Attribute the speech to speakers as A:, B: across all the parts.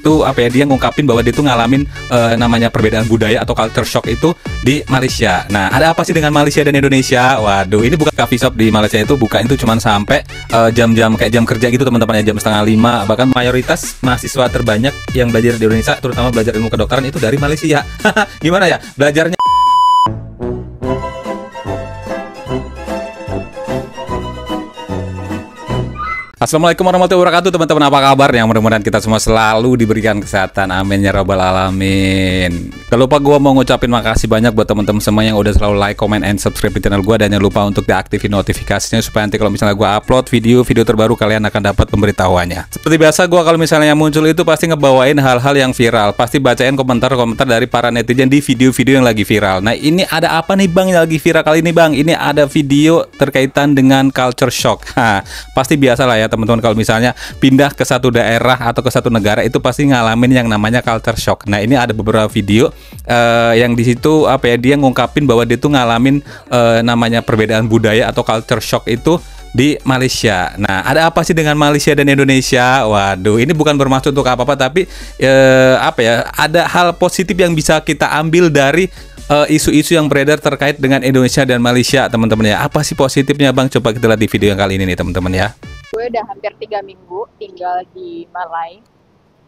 A: itu apa ya, dia ngungkapin bahwa dia tuh ngalamin namanya perbedaan budaya atau culture shock itu di Malaysia. Nah, ada apa sih dengan Malaysia dan Indonesia? Waduh, ini bukan coffee shop di Malaysia itu buka itu cuman sampai jam-jam kayak jam kerja gitu teman-teman ya, jam 4:30. Bahkan mayoritas mahasiswa terbanyak yang belajar di Indonesia, terutama belajar ilmu kedokteran itu dari Malaysia. Gimana ya belajarnya? Assalamualaikum warahmatullahi wabarakatuh teman-teman, apa kabar? Yang mudah-mudahan kita semua selalu diberikan kesehatan, amin ya rabbal alamin. Gak lupa gue mau ngucapin makasih banyak buat teman-teman semua yang udah selalu like, comment, and subscribe di channel gue. Dan jangan lupa untuk diaktifin notifikasinya supaya nanti kalau misalnya gue upload video terbaru kalian akan dapat pemberitahuannya. Seperti biasa, gue kalau misalnya muncul itu pasti ngebawain hal-hal yang viral, pasti bacain komentar-komentar dari para netizen di video-video yang lagi viral. Nah, ini ada apa nih bang yang lagi viral kali ini bang? Ini ada video terkaitan dengan culture shock. Pasti biasa lah ya teman-teman, kalau misalnya pindah ke satu daerah atau ke satu negara itu pasti ngalamin yang namanya culture shock. Nah, ini ada beberapa video yang di situ apa ya, dia ngungkapin bahwa dia tuh ngalamin namanya perbedaan budaya atau culture shock itu di Malaysia. Nah, ada apa sih dengan Malaysia dan Indonesia? Waduh, ini bukan bermaksud untuk apa-apa, tapi apa ya, ada hal positif yang bisa kita ambil dari isu-isu yang beredar terkait dengan Indonesia dan Malaysia, teman-teman ya. Apa sih positifnya bang? Coba kita lihat di video yang kali ini nih teman-teman ya.
B: Gue udah hampir 3 minggu tinggal di Malai,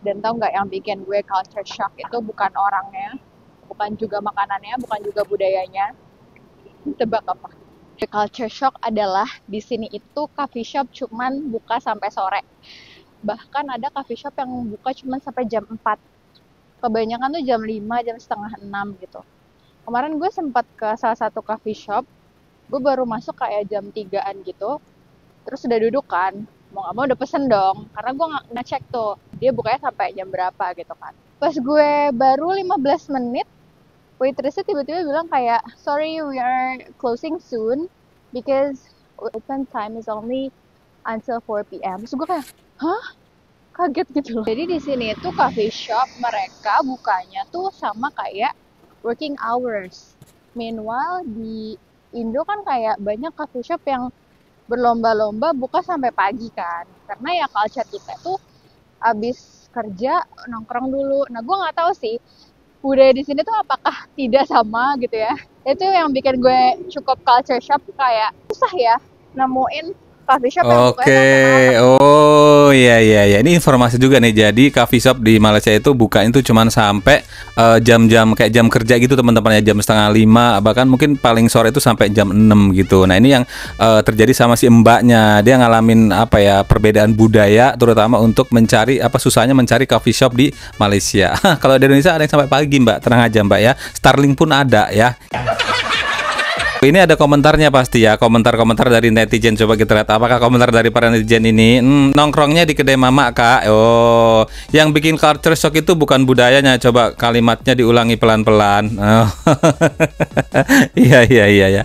B: dan tau nggak yang bikin gue culture shock itu bukan orangnya, bukan juga makanannya, bukan juga budayanya. Tebak apa? The culture shock adalah di sini itu coffee shop cuman buka sampai sore. Bahkan ada coffee shop yang buka cuman sampai jam 4. Kebanyakan tuh jam 5, jam setengah 6 gitu. Kemarin gue sempat ke salah satu coffee shop, gue baru masuk kayak jam 3-an gitu. Terus udah duduk kan, mau gak mau udah pesen dong, karena gue gak ngecek tuh dia bukanya sampai jam berapa gitu kan. Pas gue baru 15 menit, waitressnya tiba-tiba bilang kayak, sorry we are closing soon because open time is only until 4 PM. Terus gue kayak, hah? Kaget gitu loh. Jadi di sini tuh coffee shop mereka bukanya tuh sama kayak working hours. Meanwhile di Indo kan kayak banyak coffee shop yang berlomba-lomba buka sampai pagi kan, karena ya culture kita tuh abis kerja nongkrong dulu. Nah, gue nggak tahu sih budaya di sini tuh apakah tidak sama gitu ya. Itu yang bikin gue cukup culture shock, kayak susah ya nemuin coffee shop yang bukanya sampai malam.
A: Oh iya. Ini informasi juga nih. Jadi coffee shop di Malaysia itu buka itu cuman sampai jam-jam kayak jam kerja gitu teman-teman ya, jam 4:30, bahkan mungkin paling sore itu sampai jam 6 gitu. Nah, ini yang terjadi sama si mbaknya. Dia ngalamin apa ya, perbedaan budaya, terutama untuk mencari apa, susahnya mencari coffee shop di Malaysia. Kalau di Indonesia ada yang sampai pagi mbak, tenang aja mbak ya. Starling pun ada ya. Ini ada komentarnya pasti ya, komentar-komentar dari netizen. Coba kita lihat apakah komentar dari para netizen ini. Nongkrongnya di kedai mama kak. Oh, yang bikin culture shock itu bukan budayanya. Coba kalimatnya diulangi pelan-pelan. Oh. Iya.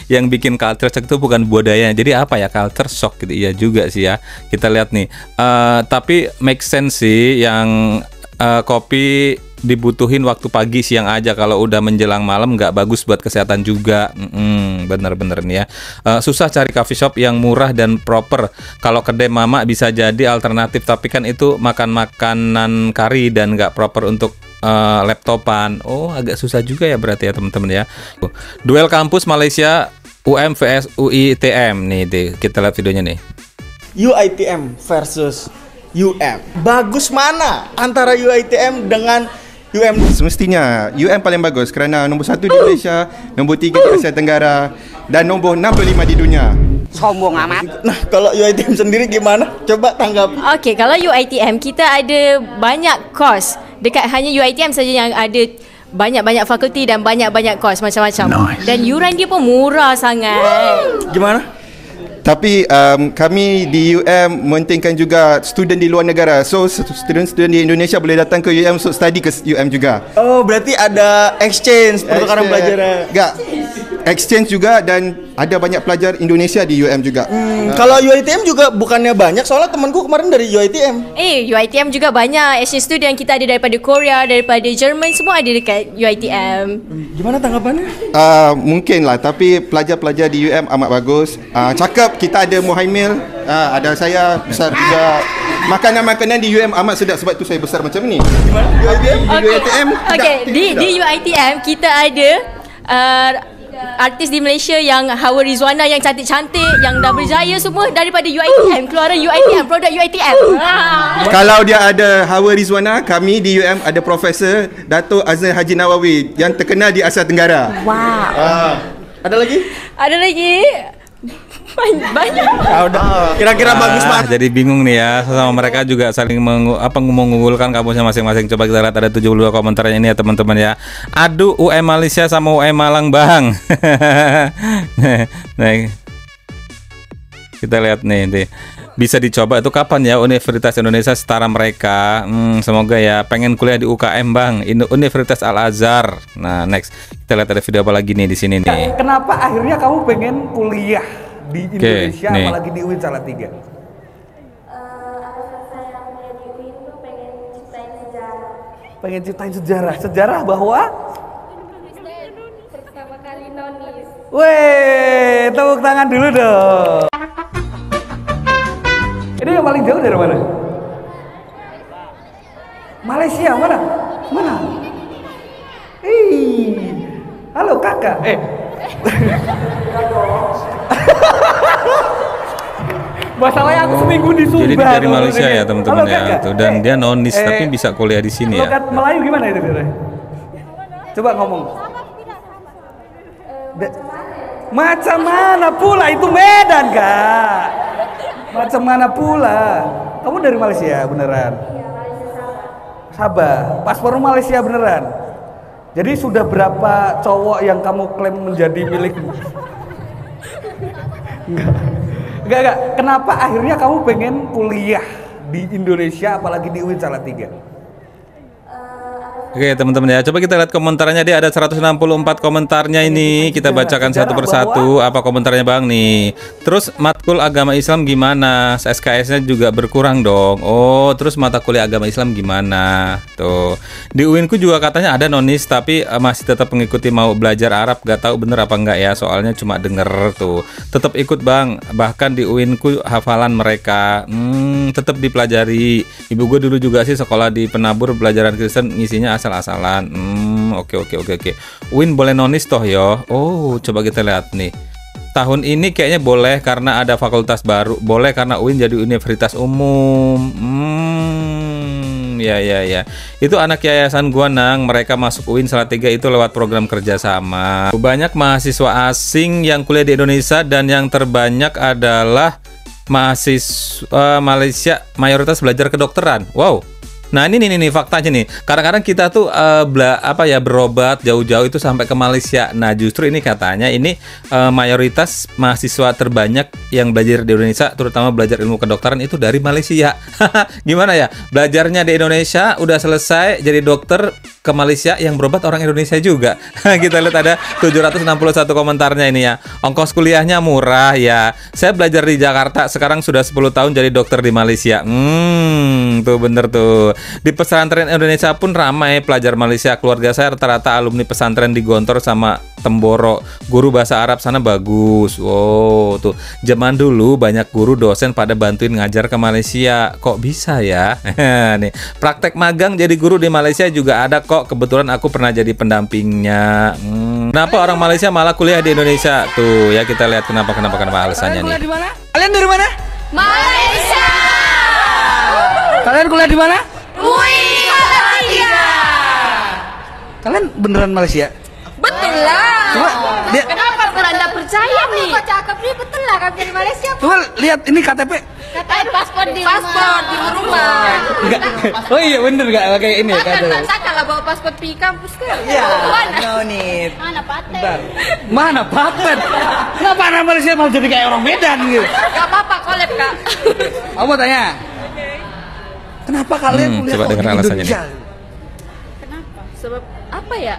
A: Yang bikin culture shock itu bukan budayanya. Jadi apa ya culture shock gitu? Iya juga sih ya. Kita lihat nih. Tapi make sense sih yang kopi dibutuhin waktu pagi siang aja, kalau udah menjelang malam nggak bagus buat kesehatan juga. Bener-bener nih ya. Susah cari coffee shop yang murah dan proper. Kalau kedai mama bisa jadi alternatif, tapi kan itu makan makanan kari dan nggak proper untuk laptopan. Oh, agak susah juga ya berarti ya teman-teman ya. Duel kampus Malaysia UM vs UITM nih deh. Kita lihat videonya nih.
C: UITM versus UM. Bagus mana antara UITM dengan UM?
D: Semestinya UM paling bagus kerana nombor 1 di Malaysia, nombor 3 di Asia Tenggara, dan nombor 65 di dunia.
E: Sombong amat.
C: Nah, kalau UITM sendiri gimana? Coba tanggapi.
E: Okey, kalau UITM kita ada banyak course. Dekat hanya UITM saja yang ada banyak-banyak fakulti dan banyak-banyak course macam-macam. Nice. Dan yuran dia pun murah sangat.
C: Gimana?
D: Tapi kami di UM mementingkan juga student di luar negara. So student-student di Indonesia boleh datang ke UM untuk study ke UM juga.
C: Oh, berarti ada exchange pertukaran pelajaran.
D: Enggak. Exchange juga, dan ada banyak pelajar Indonesia di UM juga.
C: Kalau UiTM juga bukannya banyak, soalnya temanku kemarin dari UiTM.
E: UiTM juga banyak exchange student. Kita ada daripada Korea, daripada Jerman, semua ada dekat UiTM.
C: Gimana tanggapannya?
D: Mungkin lah, tapi pelajar-pelajar di UM amat bagus. Cakap kita ada Muhaimil, ada saya besar juga. Makanan-makanan di UM amat sedap, sebab tu saya besar macam ni. Di mana? Di UiTM.
E: Okay, di UiTM kita ada artis di Malaysia yang Hawa Rizwana yang cantik-cantik, yang dah berjaya semua daripada UiTM, keluaran UiTM, produk UiTM.
D: Kalau dia ada Hawa Rizwana, kami di UM ada Profesor Dato' Azhar Haji Nawawi yang terkenal di Asia Tenggara.
E: Wow.
C: Ada lagi?
E: Ada lagi? Banyak.
C: Kira-kira bagus banget.
A: Jadi bingung nih ya, sama mereka juga saling mengunggulkan kampusnya masing-masing. Coba kita lihat, ada 72 komentarnya ini ya teman-teman ya. Aduh, UM Malaysia sama UM Malang bang. Nah, kita lihat nih. Bisa dicoba itu kapan ya Universitas Indonesia setara mereka. Semoga ya, pengen kuliah di UKM bang, Universitas Al Azhar. Nah next kita lihat ada video apa lagi nih di sini nih.
F: Kenapa akhirnya kamu pengen kuliah di Indonesia,
A: nih.
F: apalagi di UIN Salatiga?
G: Alasan saya kuliah di UIN itu pengen ciptain sejarah.
F: Pengen ciptain sejarah. Sejarah bahwa
G: Pertama kali nonis.
F: weh, tepuk tangan dulu dong. Ini yang paling jauh dari mana? Malaysia, mana? Mana? Halo kakak. Masalahnya aku seminggu di Sumba.
A: Jadi dia dari Malaysia ya teman-teman
F: Halo,
A: ya.
F: kakak.
A: Tuh, dan dia nonis tapi bisa kuliah di sini ya.
F: Logat Melayu gimana itu kira? Coba ngomong. Macam mana pula itu Medan kak? Macam mana pula? Kamu dari Malaysia beneran?
G: Iya, Malaysia Sabah.
F: Sabah. Paspor Malaysia beneran? Jadi sudah berapa cowok yang kamu klaim menjadi milikmu? Enggak. Kenapa akhirnya kamu pengen kuliah di Indonesia, apalagi di UIN Salatiga?
A: Oke teman-teman ya, coba kita lihat komentarnya. Dia ada 164 komentarnya ini. Kita bacakan satu persatu apa komentarnya bang nih. Terus matkul agama Islam gimana? SKS-nya juga berkurang dong. Oh, terus mata kuliah agama Islam gimana? Tuh di UIN-ku juga katanya ada nonis, tapi masih tetap mengikuti, mau belajar Arab. Gak tahu bener apa enggak ya, soalnya cuma denger tuh. Tetap ikut bang. Bahkan di UIN-ku hafalan mereka tetap dipelajari. Ibu gue dulu juga sih sekolah di Penabur, pelajaran Kristen ngisinya asal-asalan. Oke. UIN boleh nonis toh yo. Oh, coba kita lihat nih. Tahun ini kayaknya boleh karena ada fakultas baru. Boleh karena UIN jadi universitas umum. Ya. Itu anak yayasan gua nang. Mereka masuk UIN Salatiga itu lewat program kerjasama. Banyak mahasiswa asing yang kuliah di Indonesia dan yang terbanyak adalah mahasiswa Malaysia, mayoritas belajar kedokteran. Wow. Nah ini faktanya nih. Kadang-kadang kita tuh berobat jauh-jauh itu sampai ke Malaysia. Nah justru ini katanya ini mayoritas mahasiswa terbanyak yang belajar di Indonesia, terutama belajar ilmu kedokteran itu dari Malaysia. Gimana ya? Belajarnya di Indonesia udah selesai jadi dokter, ke Malaysia yang berobat orang Indonesia juga. Kita lihat ada 761 komentarnya ini ya. Ongkos kuliahnya murah ya. Saya belajar di Jakarta, sekarang sudah 10 tahun jadi dokter di Malaysia. Tuh bener tuh. Di pesantren Indonesia pun ramai pelajar Malaysia. Keluarga saya rata-rata alumni pesantren di Gontor sama Temboro. Guru bahasa Arab sana bagus. Wow, tuh. Zaman dulu banyak guru dosen pada bantuin ngajar ke Malaysia. Kok bisa ya? Nih, praktek magang jadi guru di Malaysia juga ada kok. Kebetulan aku pernah jadi pendampingnya. Kenapa orang Malaysia malah kuliah di Indonesia? Tuh, ya kita lihat kenapa alasannya nih.
F: Kalian dari mana?
G: Malaysia.
F: Kalian kuliah di mana?
G: UIN Salatiga.
F: Kalian beneran Malaysia?
G: Betul lah.
F: Coba lihat.
G: Kenapa kurang anda percaya nih? Kok cakep nih, betul lah kami dari Malaysia.
F: Coba lihat ini KTP.
G: Paspor di rumah.
F: Enggak. Oh iya bener enggak kayak ini KTP.
G: Saya kalau bawa paspor pergi kampus kan.
F: Iya.
G: Mana?
F: No need.
G: Mana paten?
F: Bentar. Mana paten? Kenapa anak Malaysia mau jadi kayak orang Medan gitu?
G: Gak apa-apa, kolab kak.
F: Aku mau tanya. Kenapa kalian kuliah
A: coba
F: kok
A: dengar
F: di
A: alasannya
F: Indonesia?
G: Kenapa? Sebab apa ya?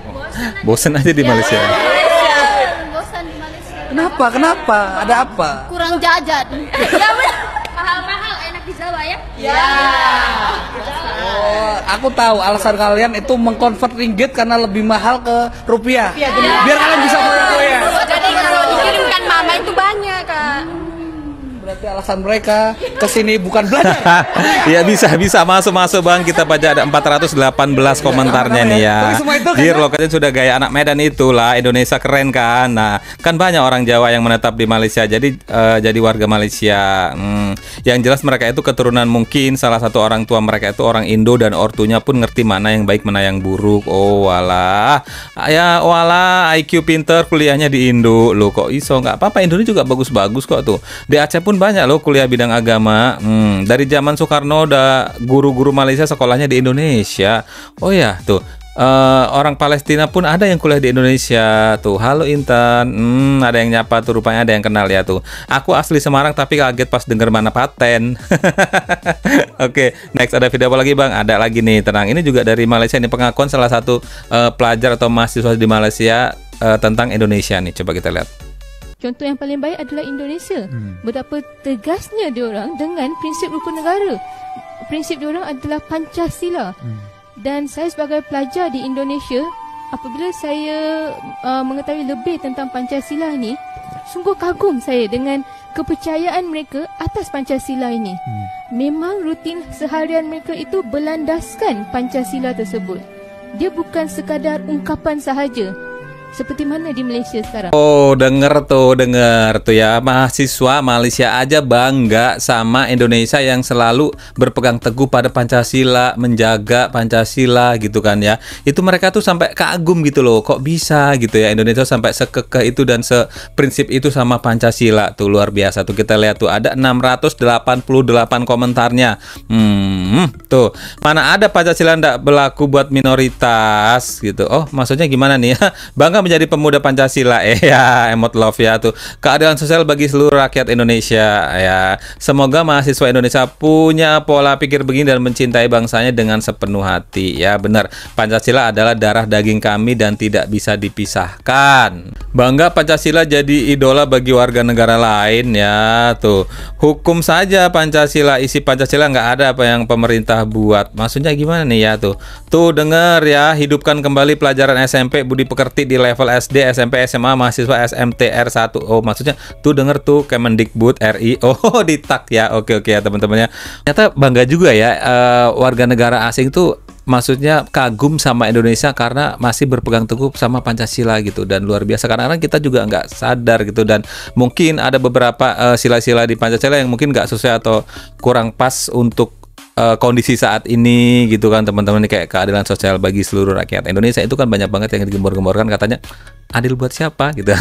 A: Bosen aja di Malaysia.
G: Bosan di Malaysia.
F: Kenapa? Ada apa?
G: Kurang jajan. Ya benar. Mahal-mahal, enak di Jawa ya? Ya.
F: Oh, aku tahu alasan kalian itu mengkonvert ringgit karena lebih mahal ke rupiah. Biar kalian bisa foya-foya.
G: Jadi kalau dikirimkan mama itu banyak kak.
F: Berarti alasan mereka kesini bukan belajar.
A: Ya bisa masuk Bang, kita baca ada 418 komentarnya nih ya.
F: Tapi semua itu kan
A: Jir, lo kan sudah gaya anak Medan itulah, Indonesia keren kan. Nah, kan banyak orang Jawa yang menetap di Malaysia, jadi warga Malaysia. Yang jelas mereka itu keturunan, mungkin salah satu orang tua mereka itu orang Indo dan ortunya pun ngerti mana yang baik mana yang buruk. Oh walah, ya walah, IQ pinter kuliahnya di Indo. Lo kok iso? Nggak apa-apa, Indo ini juga bagus-bagus kok tuh. Di Aceh pun banyak loh kuliah bidang agama. Dari zaman Soekarno udah guru-guru Malaysia sekolahnya di Indonesia. Oh ya tuh, orang Palestina pun ada yang kuliah di Indonesia tuh. Halo Intan, ada yang nyapa tuh, rupanya ada yang kenal ya tuh. Aku asli Semarang tapi kaget pas denger mana paten. Oke, next ada video apa lagi Bang? Ada lagi nih, tenang. Ini juga dari Malaysia, ini pengakuan salah satu pelajar atau mahasiswa di Malaysia tentang Indonesia nih. Coba kita lihat.
H: Contoh yang paling baik adalah Indonesia. Betapa tegasnya diorang dengan prinsip rukun negara. Prinsip diorang adalah Pancasila. Dan saya sebagai pelajar di Indonesia, apabila saya mengetahui lebih tentang Pancasila ini, sungguh kagum saya dengan kepercayaan mereka atas Pancasila ini. Memang rutin seharian mereka itu berlandaskan Pancasila tersebut. Dia bukan sekadar ungkapan sahaja, seperti mana di Malaysia sekarang.
A: Oh, denger tuh ya, mahasiswa Malaysia aja bangga sama Indonesia yang selalu berpegang teguh pada Pancasila, menjaga Pancasila gitu kan ya. Itu mereka tuh sampai kagum gitu loh, kok bisa gitu ya Indonesia sampai sekekeh itu dan seprinsip itu sama Pancasila. Tuh luar biasa tuh, kita lihat tuh ada 688 komentarnya. Tuh, mana ada Pancasila ndak berlaku buat minoritas gitu. Oh, maksudnya gimana nih ya? Bangga menjadi pemuda Pancasila, ya, emot love ya tuh. Keadilan sosial bagi seluruh rakyat Indonesia ya. Semoga mahasiswa Indonesia punya pola pikir begini dan mencintai bangsanya dengan sepenuh hati. Ya benar, Pancasila adalah darah daging kami dan tidak bisa dipisahkan. Bangga Pancasila jadi idola bagi warga negara lain ya tuh. Hukum saja Pancasila, isi Pancasila nggak ada apa yang pemerintah buat. Maksudnya gimana nih ya tuh. Tuh denger ya, hidupkan kembali pelajaran SMP budi pekerti di level SD, SMP, SMA, mahasiswa SMTR 1. Oh, maksudnya tuh denger tuh Kemendikbud RI. Oh, ditak ya. Oke ya teman-temannya. Ternyata bangga juga ya warga negara asing tuh, maksudnya kagum sama Indonesia karena masih berpegang teguh sama Pancasila gitu. Dan luar biasa, karena kita juga nggak sadar gitu, dan mungkin ada beberapa sila-sila di Pancasila yang mungkin nggak sesuai atau kurang pas untuk kondisi saat ini gitu kan teman-teman. Kayak keadilan sosial bagi seluruh rakyat Indonesia itu kan banyak banget yang digembor-gemborkan, katanya adil buat siapa gitu.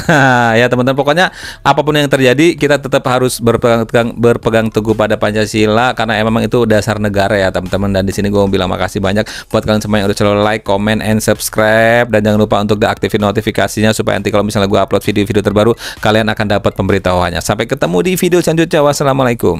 A: Ya teman-teman, pokoknya apapun yang terjadi kita tetap harus berpegang teguh pada Pancasila karena memang itu dasar negara ya teman-teman. Dan di sini gue mau bilang makasih banyak buat kalian semua yang udah selalu like, comment, and subscribe, dan jangan lupa untuk diaktifin notifikasinya supaya nanti kalau misalnya gue upload video-video terbaru kalian akan dapat pemberitahuannya. Sampai ketemu di video selanjutnya. Wassalamualaikum.